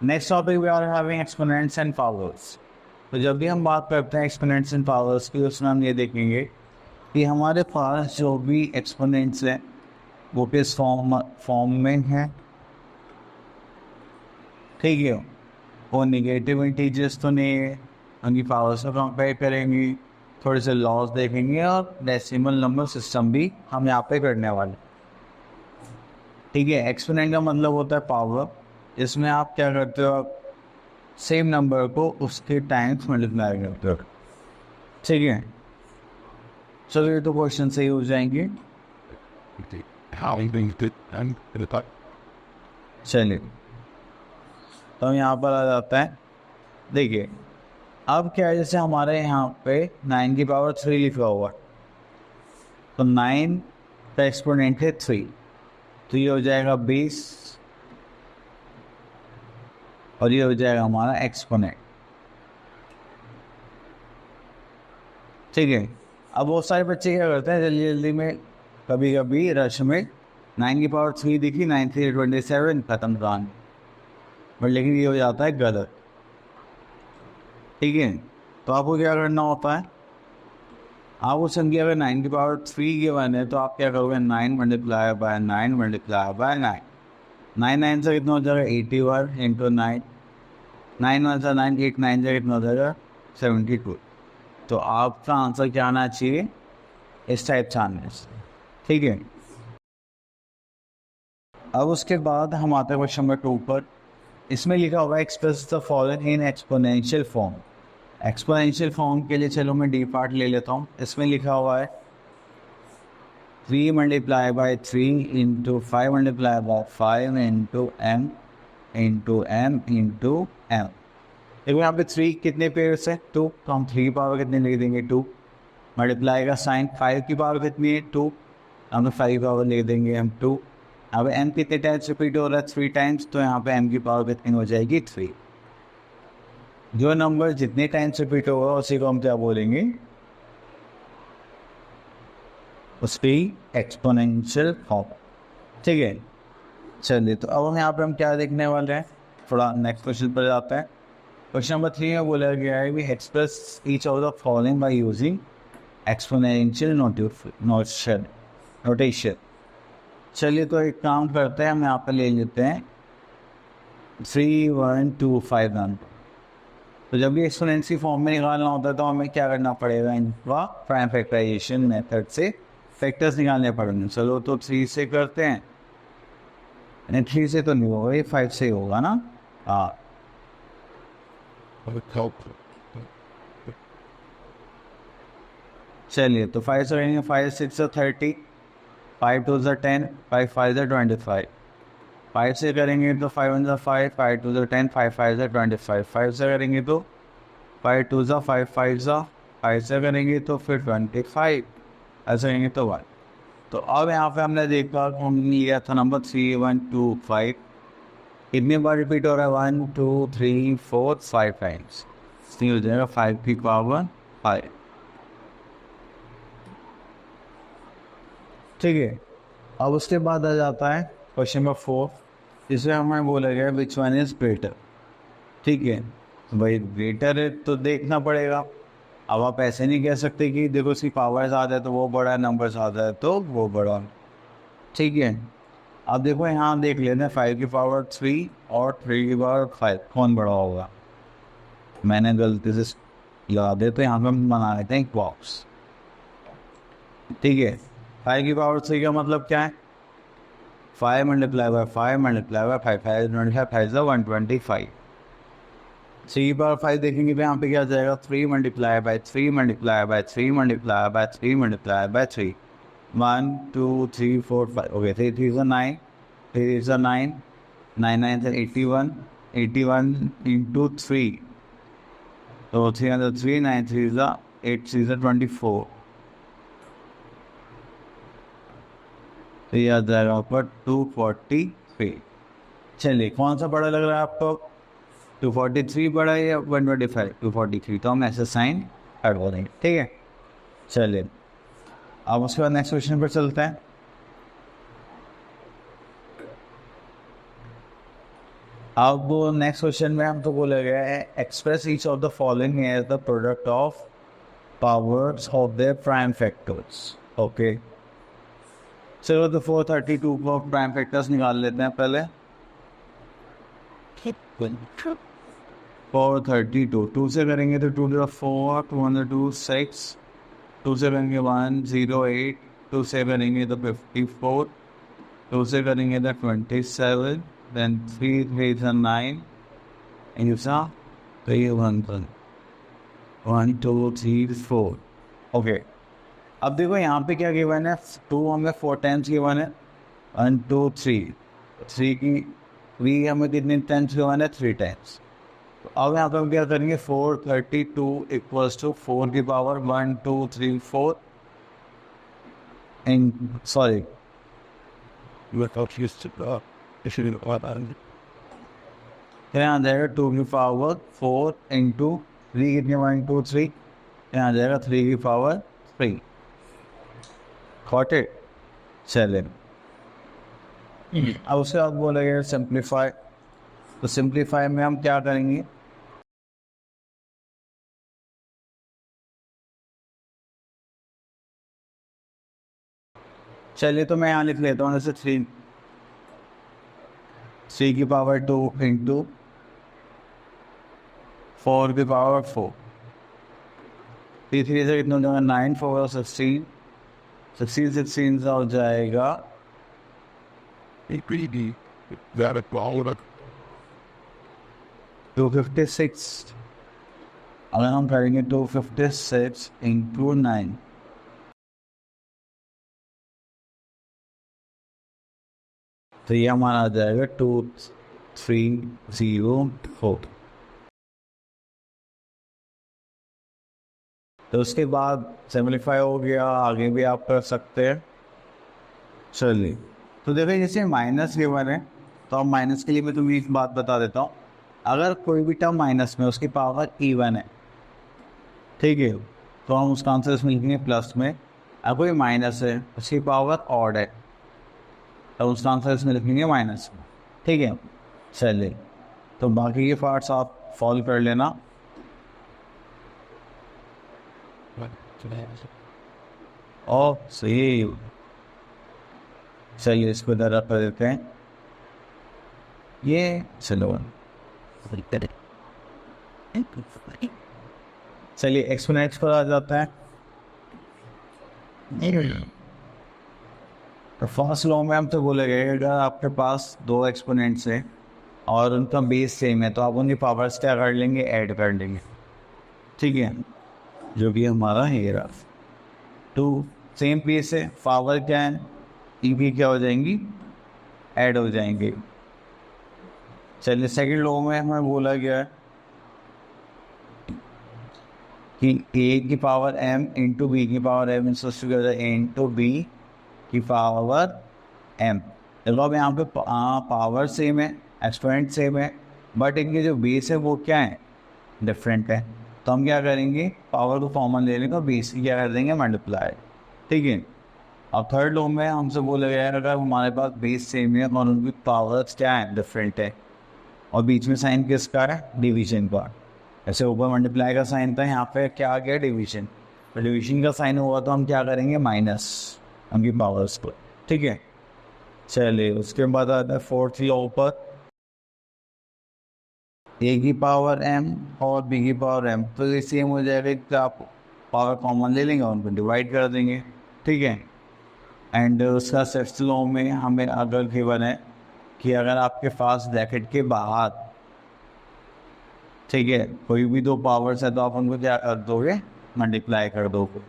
Next topic we are having exponents and powers. तो जब भी हम बात करते हैं एक्सपोनेंट्स एंड पावर्स की, उसमें हम ये देखेंगे कि हमारे पास जो भी एक्सपोनेंट्स हैं वो किस फॉर्म में हैं। ठीक है, वो निगेटिव इंटीजर्स तो नहीं है, उनकी पावर्स को कंपेयर करेंगे, थोड़े से लॉस देखेंगे और डेसिमल नंबर सिस्टम भी हम यहाँ पे करने वाले। ठीक है, एक्सपोनेंट का मतलब होता है पावर। इसमें आप क्या करते हो, आप सेम नंबर को उसके टाइम्स मल्टीप्लाई करते हो। ठीक है, चलो ये तो क्वेश्चन सही हो जाएंगे। चलिए, तो हम यहाँ पर आ जाता है। देखिए अब क्या है, जैसे हमारे यहाँ पे 9 की पावर 3 लिखा हुआ, तो 9 का एक्सपोनेंट है 3, तो ये हो जाएगा 20 और ये हो जाएगा हमारा एक्सपोनेंट। ठीक है, अब बहुत सारे बच्चे क्या करते हैं जल्दी जल्दी में, कभी कभी रश में 9 की पावर 3 दिखी, 9 3 27, खत्म कहानी। बट लेकिन ये हो जाता है गलत। ठीक है, तो आपको क्या करना होता है, आप उस संख्या अगर 9 की पावर 3 के बने तो आप क्या करोगे, 9 मल्टीप्लाई बाय 9 मल्टीप्लाई बाय 9। 9 से कितना हो जाएगा, 81 इंटू 9, 9 1 से 9, 8 9 से कितना हो जाएगा, 72। तो आपका आंसर क्या आना चाहिए, इस टाइप से आना चाहिए। ठीक है, अब उसके बाद हम आते हैं क्वेश्चन नंबर 2 पर। इसमें लिखा होगा express the following in exponential form. Exponential form के लिए चलो मैं डी पार्ट ले लेता हूँ। इसमें लिखा हुआ है 3 multiply by 3 into 5 multiply by 5 into m into m into m. देखो यहाँ पे 3 कितने पेयर से 2, तो हम 3 की पावर कितने लिख देंगे 2, मल्टीप्लाई का साइन 5 की पावर कितनी है 2, हम 5 की पावर लिख देंगे हम 2। अब एम कितने टाइम्स रिपीट हो रहा है 3 टाइम्स, तो यहाँ पे एम की पावर कितनी हो जाएगी 3। जो नंबर जितने टाइम्स रिपीट होगा उसी को हम क्या बोलेंगे, उसकी एक्सपोनेंशियल फॉर्म। ठीक है, चलिए तो अब हम यहाँ पे हम क्या देखने वाले हैं, थोड़ा नेक्स्ट क्वेश्चन पर जाते हैं। क्वेश्चन नंबर 3 में बोला गया है we express each of the following by using exponential notation. चलिए तो एक काम करते हैं, हम यहाँ पे ले लेते हैं 3 1 2 5 1। तो जब भी एक्सपोनेंशियल फॉर्म में निकालना होता है तो हमें क्या करना पड़ेगा, इनका प्राइम फैक्टराइजेशन मेथड से फैक्टर्स निकालने पड़ेंगे। चलो तो 3 से करते हैं, नहीं 3 से तो नहीं होगा, ये 5 से ही होगा ना। हाँ चलिए तो 5 से करेंगे, 5 6 30, 5 2 10, 5 5 25। 5 से करेंगे तो 5 1 5, 5 2 10, 5 5 25। 5 से करेंगे तो 5 2 5 5 5 से करेंगे तो फिर 25, ऐसे करेंगे तो 1। तो अब यहाँ पे हमने देखा, हमने लिया था नंबर 3 1 2 5, कितने बार रिपीट हो रहा है 1 2 3 4 5 टाइम्स, इसलिए हो जाएगा 5 की पावर 5। ठीक है, अब उसके बाद आ जाता है क्वेश्चन नंबर 4, जिसमें हमें बोला गया विच वन इज ग्रेटर। ठीक है, भाई ग्रेटर है तो देखना पड़ेगा। अब आप ऐसे नहीं कह सकते कि देखो उसकी पावर ज़्यादा है तो वो बड़ा है, नंबर ज़्यादा है तो वो बड़ा। ठीक है, अब देखो यहाँ देख लेते हैं 5 की पावर 3 और 3 की पावर 5 कौन बड़ा होगा। मैंने गलती से लगा दे तो यहाँ पे हम बना लेते हैं एक बॉक्स। ठीक है, 5 की पावर 3 का मतलब क्या है, 5 मल्टीप्लाई बाय 5 मल्टीप्लाई बाय 5, 5 125। 3 की पावर 5 देखेंगे तो यहाँ पे क्या जाएगा, 3 multiply by 3 multiply by 3 multiply by 3 multiply by 3, 1 2 3 4 5। Okay, 3 3 is 9, 3 is 9, 9 9 is 81, 81 into 3, तो 3 3, 9 3 is 8 3 is 24। तो ये आ जाएगा ऊपर 243। चलिए कौन सा बड़ा लग रहा है आपको, 243 बड़ा है या 125, 243, तो हम ऐसे साइन ऐड हो देंगे। ठीक है, चलिए अब उसके बाद नेक्स्ट क्वेश्चन पर चलते हैं। अब नेक्स्ट क्वेश्चन में हमको बोला गया है express each of the following as the product of powers of the prime factors. Okay, चलो तो 432 को प्राइम फैक्टर्स निकाल लेते हैं पहले। 432 2 से करेंगे तो 2 4 202 6, 2 से करेंगे 108, 2 से करेंगे तो 54, 2 से करेंगे तो 27, then 3 3 is 9, and you saw 3 1 1 2 3 4। Okay, अब देखो यहाँ पे क्या गिवन है, 2 हमें 4 टाइम्स गिवन है, 1 2 3, 3 की 3 हमें कितने टाइम्स गिवन है, 3 टाइम्स। तो अब यहाँ पे हम क्या करेंगे, 432 इक्वल्स टू 4 की पावर 1 2 3 4 इन सॉरी यहाँ आ जाएगा 2 की पावर 4 इंटू 3 कितनी 1 2 3, यहाँ आ जाएगा 3 की पावर 3। Got it? चले अब उसे आप बोलेंगे सिंप्लीफाई, तो सिंप्लीफाई में हम क्या करेंगे, चलिए तो मैं यहाँ लिख लेता हूँ जैसे 3 की पावर 2 इंटू 4 की पावर 4, 3 3 से कितना हो जाएगा 9 4 16, 16 16 से हो जाएगा 256। अगर हम करेंगे 256 इंटू 9, तो ये हमारा आ जाएगा 2304। तो उसके बाद सिंप्लीफाई हो गया, आगे भी आप कर सकते हैं। चलिए तो देखिए जैसे माइनस गिवन है, तो अब माइनस के लिए मैं तुम्हें एक बात बता देता हूँ, अगर कोई भी टर्म माइनस में उसकी पावर इवन है, ठीक है, तो हम उसका आंसर इसमें लिखेंगे प्लस में। अगर कोई माइनस है उसकी पावर ऑड है, तो उसका आंसर इसमें लिखेंगे माइनस में, ठीक है। चलिए तो बाकी के पार्ट्स आप फॉलो कर लेना। और सही, चलिए इसको इधर कर देते हैं, ये चलो चलिए एक्सपोनेंट्स पर आ जाता है। तो फर्स्ट लॉ में हम तो बोलेंगे अगर आपके पास 2 एक्सपोनेंट्स हैं और उनका बेस सेम है, तो आप उनकी पावर्स क्या कर लेंगे, ऐड कर लेंगे, ठीक है, जो कि हमारा है रहा 2 सेम बेस है, पावर क्या है, इनकी क्या हो जाएंगी, ऐड हो जाएंगे। चलिए सेकंड लॉ में हमें बोला गया है कि ए की पावर m इंटू बी की पावर m इंटू बी की पावर m। देखो अब यहाँ पे पावर सेम है, एक्सपोनेंट सेम है, बट इनके जो बेस है वो क्या है, डिफरेंट है। तो हम क्या करेंगे, पावर को कॉमन ले लेंगे और बेस की क्या कर देंगे, मल्टीप्लाई, ठीक है। अब थर्ड लॉ में हमसे बोला गया है अगर हमारे पास बेस सेम है और उनकी पावर्स क्या है, डिफरेंट है, और बीच में साइन किसका है, डिवीजन का। ऐसे ऊपर मल्टीप्लाई का साइन था, यहाँ पे क्या आ गया, डिवीजन। तो डिवीजन का साइन हुआ तो हम क्या करेंगे, माइनस उनकी पावर्स को, ठीक है। चलिए उसके बाद आता है फोर्थ लॉ पर, ए की पावर m और बी की पावर m, तो ये सेम हो जाएगा कि आप पावर कॉमन ले लेंगे और उनको डिवाइड कर देंगे, ठीक है। एंड उसका सिक्स्थ लॉ में हमें अगर गिवन है कि अगर आपके पास ब्रैकेट के बाहर, ठीक है, कोई भी 2 पावर्स है तो आप उनको क्या कर दोगे, मल्टीप्लाई कर दोगे।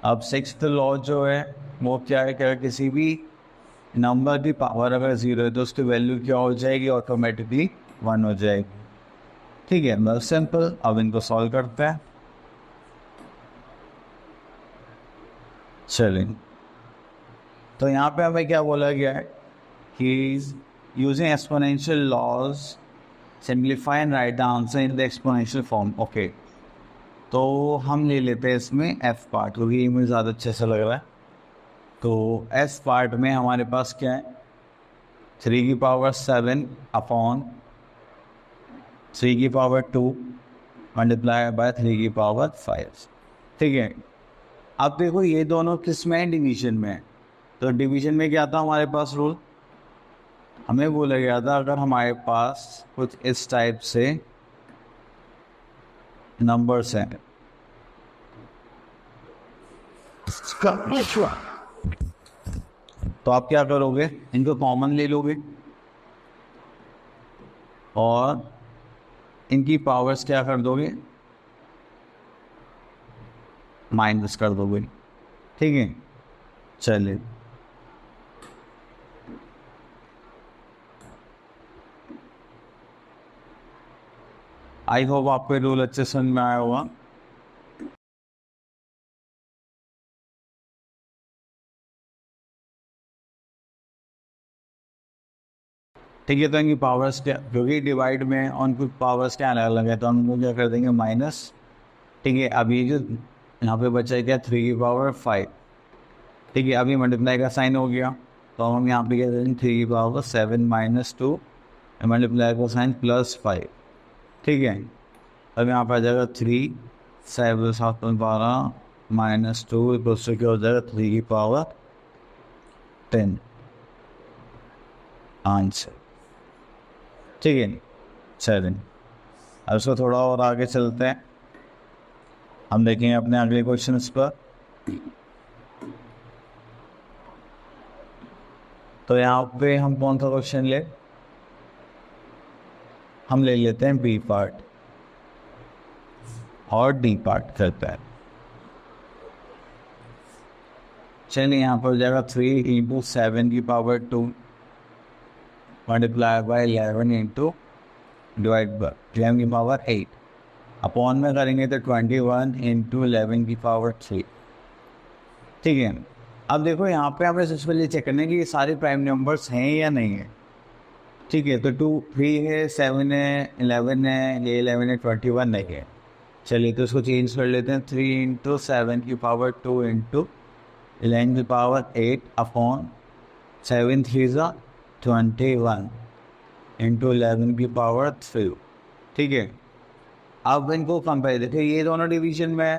अब सिक्स्थ लॉ जो है वो क्या है कि अगर किसी भी नंबर की पावर अगर 0 है तो उसकी वैल्यू क्या हो जाएगी, ऑटोमेटिकली 1 हो जाएगी, ठीक है, बस सिंपल। अब इनको सॉल्व करते हैं। चलिए तो यहाँ पे हमें क्या बोला गया है कि using exponential laws simplify and write the answer in the exponential form. Okay, तो हम ले लेते हैं इसमें एफ पार्ट, क्योंकि ये मुझे ज़्यादा अच्छे से लग रहा है। तो एस पार्ट में हमारे पास क्या है, 3 की पावर 7 अपॉन 3 की पावर 2 मल्टीप्लाई बाय 3 की पावर 5। ठीक है, अब देखो ये दोनों किस में है, डिवीजन में है। तो डिवीजन में क्या था हमारे पास रूल, हमें बोला गया था अगर हमारे पास कुछ इस टाइप से नंबर्स हैं तो आप क्या करोगे, इनको कॉमन ले लोगे और इनकी पावर्स क्या कर दोगे, माइनस कर दोगे। ठीक है, चलिए आई होप आपको रूल अच्छे समझ में आया होगा। ठीक है, तो इनकी पावर्स क्या, क्योंकि डिवाइड में और कुछ पावर्स क्या अलग अलग है तो हम लोग क्या कर देंगे माइनस। ठीक है, अभी जो यहाँ पे बचा क्या 3 की पावर 5। ठीक है, अभी मल्टीप्लाई का साइन हो गया तो हम यहाँ पे क्या देंगे 3 की पावर 7 माइनस 2 मल्टीप्लाई का साइन +5। ठीक है, अब यहाँ पर आ जाएगा 3 7 7 12 माइनस 2 क्या हो जाएगा 3 की पावर 10 आंसर। ठीक है, चलें अब इसको थोड़ा और आगे चलते हैं, हम देखेंगे अपने अगले क्वेश्चंस पर। तो यहाँ पे हम कौन सा क्वेश्चन ले, हम ले लेते हैं बी पार्ट और डी पार्ट करते हैं। चलिए यहाँ पर हो जाएगा 3 इंटू 7 की power 2 multiply by 11 into divide by 11 की पावर 8 अपॉन में करेंगे तो 21 इंटू 11 की पावर 3। ठीक है, अब देखो यहाँ पे हमें सबसे पहले चेक करना है कि ये सारे प्राइम नंबर्स हैं या नहीं है। ठीक है, तो 2 3 है 7 है 11 है, ये 11 है 21 नहीं है। चलिए तो इसको चेंज कर लेते हैं, 3 इंटू 7 की पावर 2 इंटू 11 की पावर 8 अपॉन 7 3 21 इंटू 11 की पावर 3। ठीक है, अब इनको कंपेयर देखिए, ये दोनों डिवीजन में है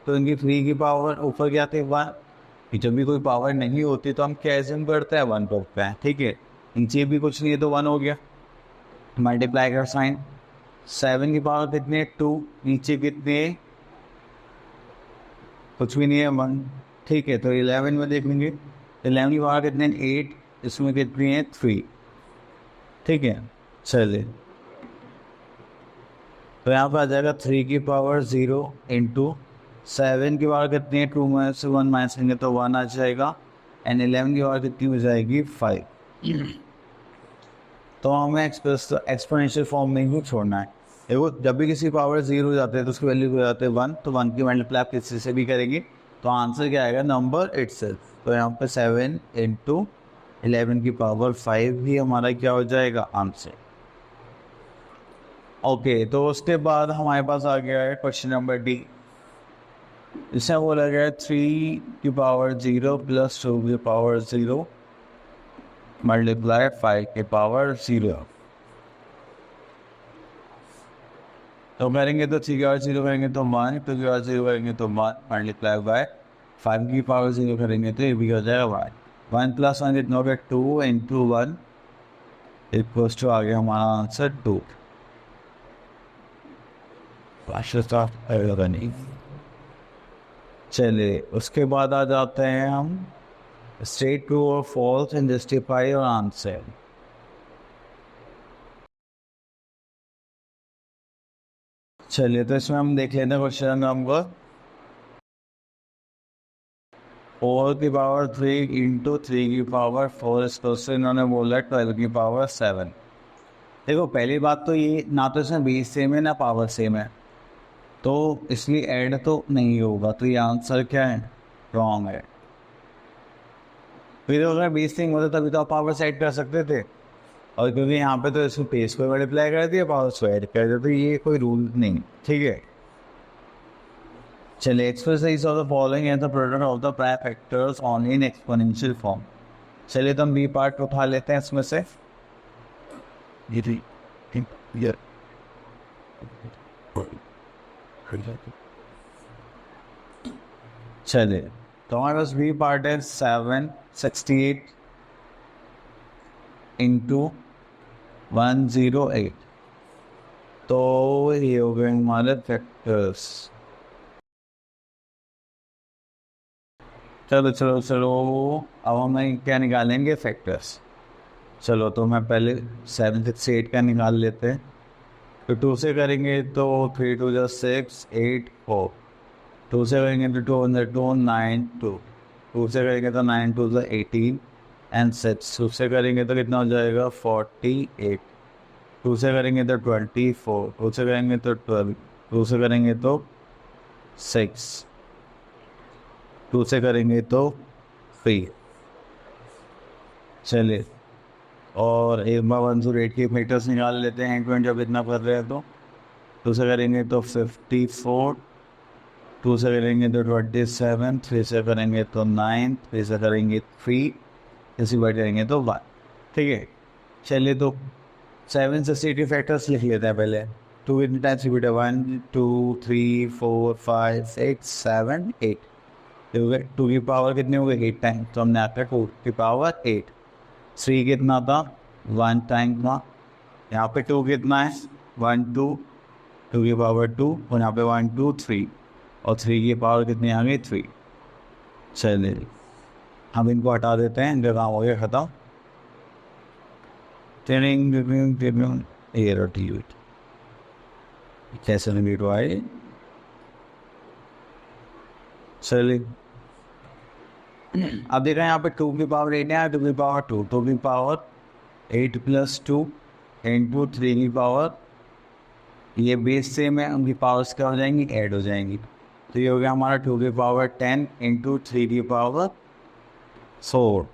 तो इनकी 3 की पावर ऊपर क्या थे 1, जब भी कोई पावर नहीं होती तो हम क्या एज्यूम करते हैं 1 करते हैं। ठीक है, नीचे भी कुछ नहीं है तो 1 हो गया, मल्टीप्लाई का साइन 7 की पावर कितने है 2, नीचे कितने कुछ भी नहीं है 1। ठीक है, तो 11 में देखेंगे 11 की पावर कितने 8, इसमें कितनी है 3। ठीक है, चलिए तो यहाँ पर आ जाएगा 3 की पावर 0 इंटू 7 की पावर कितनी है 2 में से 1 माइनस करेंगे तो 1 आ जाएगा एंड 11 की पावर कितनी हो जाएगी 5। तो हमें एक्सपोनेंशियल फॉर्म में ही छोड़ना है। देखो जब भी किसी पावर 0 हो जाते हैं तो उसकी वैल्यू हो जाते हैं 1, तो 1 की मल्टीप्लाई आप किसी से भी करेंगे तो आंसर क्या आएगा नंबर इटसेल्फ। तो यहाँ पर 7 इंटू 11 की पावर 5 ही हमारा क्या हो जाएगा आंसर। ओके, तो उसके बाद हमारे पास आ गया है क्वेश्चन नंबर डी। इसमें बोला गया है 3 की पावर 0 प्लस 2 की पावर 0 मल्टीप्लाई 5 की पावर 0। तो करेंगे तो 3 की पावर 0 करेंगे तो 1, 2 की पावर 0 करेंगे तो 1 मल्टीप्लाई बाय 5 की पावर 0 करेंगे तो ये भी हो जाएगा 1 प्लस 1 कितना हो गया 2 इंटू 1 इक्वल्स टू आ गया हमारा आंसर 2। नहीं, चलिए उसके बाद आ जाते हैं हम स्टेट ट्रू और फॉल्स एंड जस्टिफाई और आंसर। चलिए तो इसमें हम देख लेते हैं क्वेश्चन नंबर 4 की पावर 3 इंटू 3 की पावर 4 इस क्वेश्चन इन्होंने बोला 12 की पावर 7। देखो पहली बात तो ये ना तो इसमें बेस सेम है ना पावर सेम है तो इसलिए ऐड तो नहीं होगा, तो ये आंसर क्या है रॉन्ग है। फिर अगर बेस सेम होता तभी तो आप पावर से ऐड कर सकते थे, और क्योंकि यहाँ पे तो इसमें बेस को मल्टीप्लाई कर दिया पावर से ऐड कर दिया तो ये कोई रूल नहीं। ठीक है, चलिए express of the following as the product of the prime factors only in exponential form. चलिए तो हम बी पार्ट उठा लेते हैं इसमें से। चलिए, तो हमारे पास बी पार्ट है 768 इंटू 108, तो ये हो गए हमारे फैक्टर्स। चलो चलो चलो, अब हम क्या निकालेंगे, फैक्टर्स। चलो, तो मैं पहले 768 का निकाल लेते हैं। तो 2 से करेंगे तो 3 2 जा 6 8 4, 2 से करेंगे तो 2 2 9 2, 2 से करेंगे तो 9 2 जा 18 एंड 6, 2 से करेंगे तो कितना हो जाएगा 48, 2 से करेंगे तो 24, 2 से करेंगे तो 12, 2 से करेंगे तो 6, 2 से करेंगे तो 3। चलिए, और एक बार 1 से 8 के फैक्टर्स निकाल लेते हैं, 20 जब इतना कर रहे हैं तो 2 से करेंगे तो 54, 2 से करेंगे तो 27, 3 से करेंगे तो 9, 3 से करेंगे 3, इसी बार करेंगे तो 1। ठीक है, चलिए, तो 7 से 80 फैक्टर्स लिख लेते हैं पहले। 2 कितने टाइम्स रिपीट है, 1 2 3 4 5 6 7 8, ठीक है। 2 की पावर कितने हो गए, 8 टाइम, तो हमने आता है 2 की पावर 8। 3 कितना था, 1 टाइम था। यहाँ पे 2 कितना है, 1 2, 2 की पावर 2, और यहाँ पे 1 2 3, और 3 की पावर कितनी आ गई, 3। चलिए, हम इनको हटा देते हैं, इनका काम हो गया खत्म। ये रोटी कैसे रिपीट हुआ है। चलिए, अब देखा यहाँ पे 2 की पावर 8 है, 2 की पावर 2, 2 की पावर 8 प्लस 2 इंटू 3 की पावर, ये बेस सेम है, उनकी पावर्स क्या हो जाएंगी, ऐड हो जाएंगी। तो ये हो गया हमारा 2 की पावर 10 इंटू 3 की पावर 4।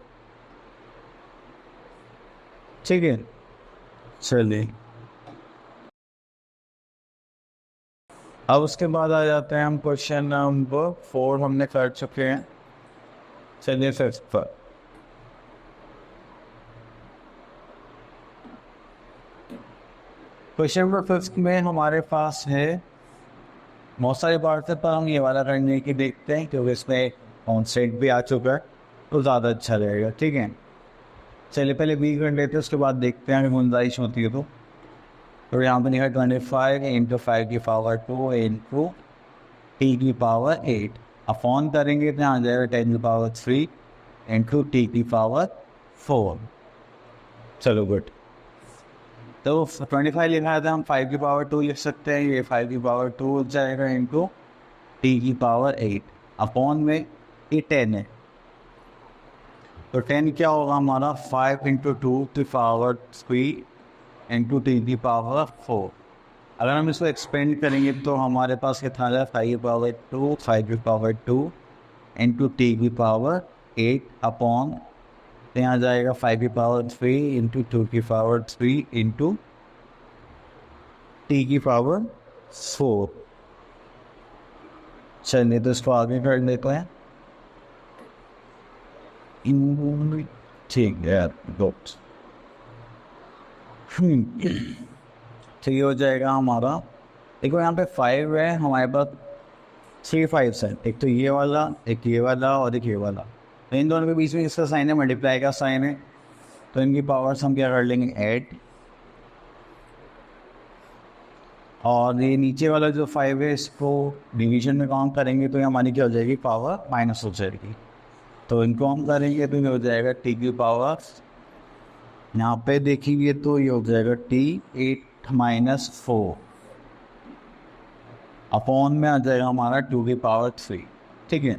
ठीक है, चलिए, अब उसके बाद आ जाते हैं हम क्वेश्चन नंबर 4, हमने कर चुके हैं। चलिए 5th पर। क्वेश्चन नंबर 5th में हमारे पास है बहुत सारे पार्ट्स है, पर हम ये वाला करने की देखते हैं क्योंकि इसमें कॉन्सेप्ट भी आ चुका है तो ज़्यादा अच्छा रहेगा। ठीक है, चलिए पहले बी कर लेते हैं, उसके बाद देखते हैं अगर गुंजाइश होती है तो यहाँ पर लिखा 25 इंटू 5 की पावर 2 इंटू टी की पावर 8, अपॉन करेंगे तो यहाँ आ जाएगा 10 की पावर 3 इंटू टी की पावर 4। चलो गुड, तो 25 लिखा है तो हम 5 की पावर 2 लिख सकते हैं, ये 5 की पावर 2 हो जाएगा इंटू टी की पावर 8, अपॉन में ये 10 है, तो 10 क्या होगा हमारा 5 इंटू 2 की पावर 3 इंटू टी की पावर 4। अगर हम इसको एक्सपेंड करेंगे तो हमारे पास कितना आ जाए 5 की पावर 2, 5 की पावर 2 इंटू टी की पावर 8 अपॉन, तो यहाँ जाएगा 5 की पावर 3 इंटू 2 की पावर 3 इंटू टी की पावर 4। चलिए, तो इसको आगे कर लेते हैं। ठीक है, गुड। तो ये हो जाएगा हमारा, देखो यहाँ पे 5 है, हमारे पास 3 5 है, एक तो ये वाला, एक ये वाला और एक ये वाला, तो इन दोनों के बीच में इसका साइन है, मल्टीप्लाई का साइन है, तो इनकी पावर्स हम क्या कर लेंगे, ऐड, और ये नीचे वाला जो 5 है इसको डिवीजन में काउंट करेंगे तो ये हमारी क्या हो जाएगी, पावर माइनस हो जाएगी, तो इनको हम करेंगे तो ये हो जाएगा टी की पावर, यहाँ पे देखेंगे तो ये हो जाएगा टी 8 माइनस 4 अपॉन में आ जाएगा हमारा 2 की पावर 3। ठीक है,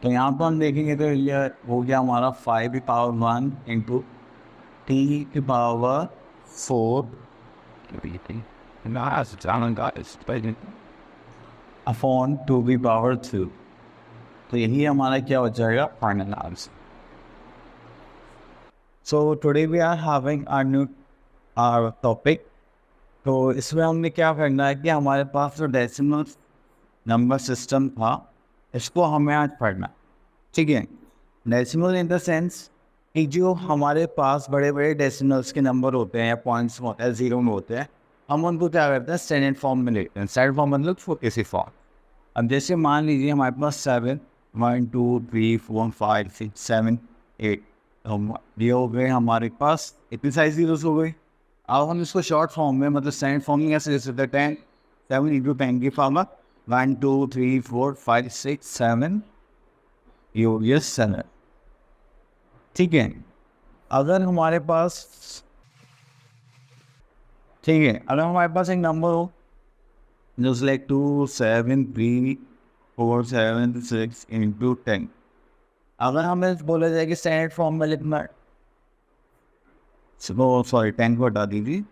तो यहाँ पर हम देखेंगे तो ये हो गया हमारा 5 की पावर 1 इंटू टी की पावर 4 अपॉन 2 की पावर 2, तो यही हमारा क्या हो जाएगा, final answer. So today we are having a new topic. तो इसमें हमने क्या करना है कि हमारे पास जो डेसिमल नंबर सिस्टम था इसको हमें आज पढ़ना। ठीक है, डेसिमल इन द सेंस कि जो हमारे पास बड़े बड़े डेसिमल्स के नंबर होते हैं या पॉइंट्स होते हैं, जीरो में होते हैं, हम उनको क्या करते हैं, स्टैंडर्ड फॉर्म में लिखते हैं। स्टैंडर्ड फॉर्म मतलब छोटे सी फॉर्म। अब जैसे मान लीजिए हमारे पास 7, 1 2 3 4 5 6 7 8, ये हो गए हमारे पास, इतनी साइज जीरोस हो गई। अब हम इसको शॉर्ट फॉर्म में मतलब स्टैंडर्ड फॉर्म में कैसे लिख सकते हैं, 10 7 इंटू 10 की पावर 1 2 3 4 5 6 7, ये हो गया 7। ठीक है, अगर हमारे पास, ठीक है, अगर हमारे पास एक नंबर हो just like 2 7 3 4 7 6 इंटू 10, अगर हमें बोला जाए कि स्टैंडर्ड फॉर्म में लिखना है, सॉरी 10 को हटा दीजिए,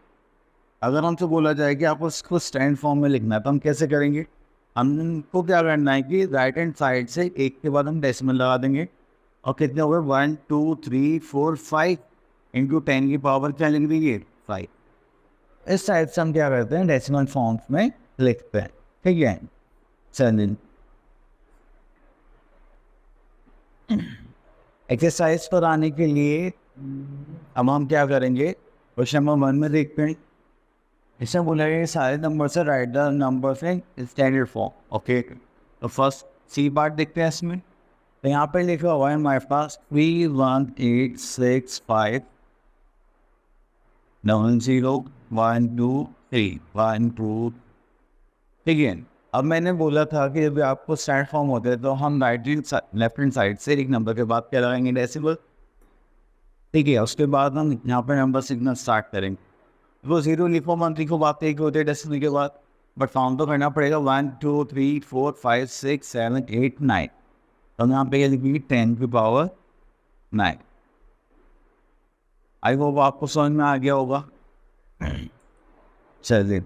अगर हमसे बोला जाए कि आपको इसको स्टैंड फॉर्म में लिखना है तो हम कैसे करेंगे? हमको क्या करना है कि राइट हैंड साइड से एक के बाद हम डेसिमल लगा देंगे, और कितने हो गए 1 2 3 4 5 इंटू 10 की पावर क्या लिख देंगे 5। इस साइड से हम क्या करते हैं, डेसिमल फॉर्म्स में लिखते हैं। ठीक है, चलिए एक्सरसाइज पर आने के लिए अब हम क्या करेंगे, क्वेश्चन नंबर 1 में देखते हैं। इसमें बोला गया सारे नंबर से right the number in standard form. Okay, तो फर्स्ट सी पार्ट देखते हैं इसमें। तो यहाँ पे लिखा हुआ है हमारे पास 3 1 8 6 5 9 0 1 2 3 1 2। ठीक है, अब मैंने बोला था कि जब आपको स्टैंड फॉर्म होते हैं तो हम लेफ्ट हैंड साइड से एक नंबर के बाद क्या लगाएंगे, डेसिमल। ठीक है, उसके बाद हम यहाँ पे नंबर सिग्नल स्टार्ट करेंगे। वो जीरो लिखो, 1 लिखो, बात एक होते हैं डेसिमल के बाद, बट फाउंड तो करना पड़ेगा 1 2 3 4 5 6 7 8 9। तो हम यहाँ पे लिखेंगे 10 की पावर 9। आई होप आपको समझ में आ गया होगा। चलिए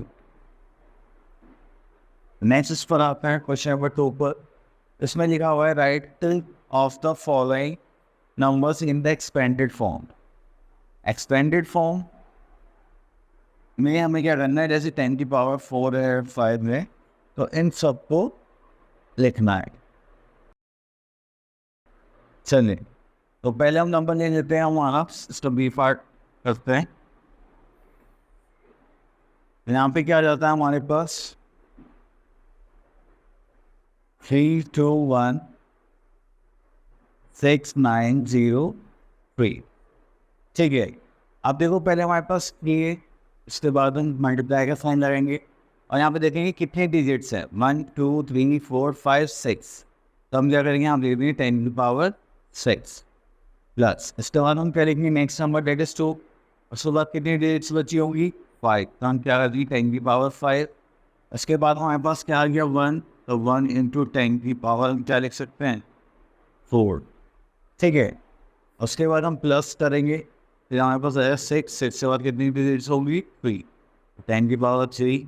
नेक्स्ट इस पर आता है क्वेश्चन नंबर 2 पर। इसमें लिखा हुआ है right of the following numbers in the expanded form. Expanded form में हमें क्या करना है, जैसे 10 की पावर 4 है 5 है, तो इन सबको लिखना है। चलिए, तो पहले हम नंबर ले लेते हैं, हमारा सिस्टम बी पार्ट करते हैं। यहाँ पे क्या जाता है हमारे पास 3 2 1 6 9 0 3। ठीक है, अब देखो पहले हमारे पास ये, इसके बाद हम मल्टीप्लाई का साइन लगाएंगे और यहाँ पे देखेंगे कितने डिजिट्स हैं, 1 2 3 4 5 6। तो हम क्या करेंगे, हम ले देंगे 10 की पावर 6 प्लस, इसके बाद हम क्या लिखेंगे नेक्स्ट नंबर डेट इज 2। उसके बाद कितनी डिजिट्स बची होंगी 5, तो हम क्या कर देंगे 10 की पावर 5। इसके बाद हमारे पास क्या आ गया 1, तो 1 इंटू 10 की पावर हम क्या लिख सकते हैं 4। ठीक है, उसके बाद हम प्लस करेंगे, फिर हमारे पास आया 6 के बाद कितनी डिजिट्स होंगी 3, 10 की पावर 3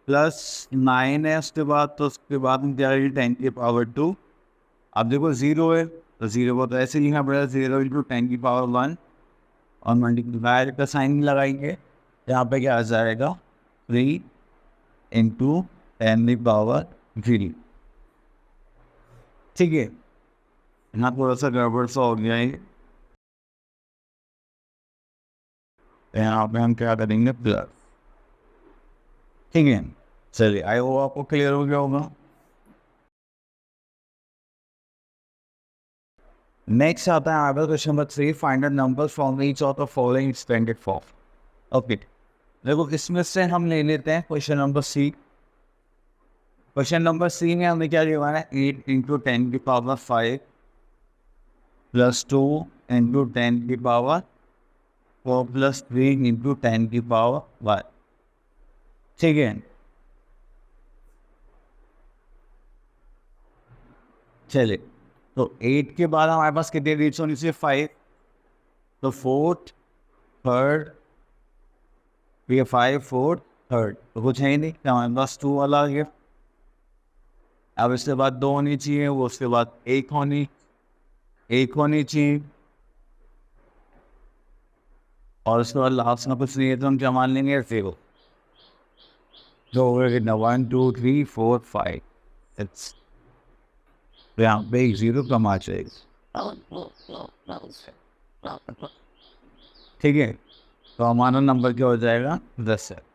प्लस 9 है उसके बाद, तो उसके बाद हम क्या करेंगे 10 की पावर 2। अब देखो 0 है तो 0 को तो ऐसे लिखना पड़ेगा 0 इंटू 10 की पावर 1, और मल्टीप्लाई का साइन लगाएंगे, यहाँ पे क्या आ जाएगा 3 इंटू 10 की पावर 3। ठीक है, यहाँ थोड़ा सा गड़बड़ सा हो गया है, यहाँ पे हम क्या करेंगे प्लस। ठीक है, चलिए आई होप आपको क्लियर हो गया होगा। नेक्स्ट आता है हमारे question number 3, find the number from each of the following expanded form. Okay, देखो इसमें से हम ले लेते हैं question number C. Question number C में हमें क्या दिया है, 8 इंटू 10 की पावर 5 प्लस 2 इंटू 10 की पावर 4 प्लस 3 इंटू 10 की पावर 1। ठीक है, चलिए, तो 8 के बाद हमारे पास कितने डिजिट्स होनी चाहिए 5, तो 4th 3rd, ये 5 4 3rd, तो कुछ है ही नहीं, तो हमारे पास 2 वाला आ गया। अब इसके बाद 2 होनी चाहिए, वो उसके बाद 1 होनी चाहिए, और उसके बाद लास्ट में कुछ नहीं है तो हम क्या मान लेंगे 0। तो हो गया कितना 1 2 3 4 5 6, तो यहाँ पे 0 कम आ जाएगा। ठीक है, तो हमारा नंबर क्या हो जाएगा 10 है।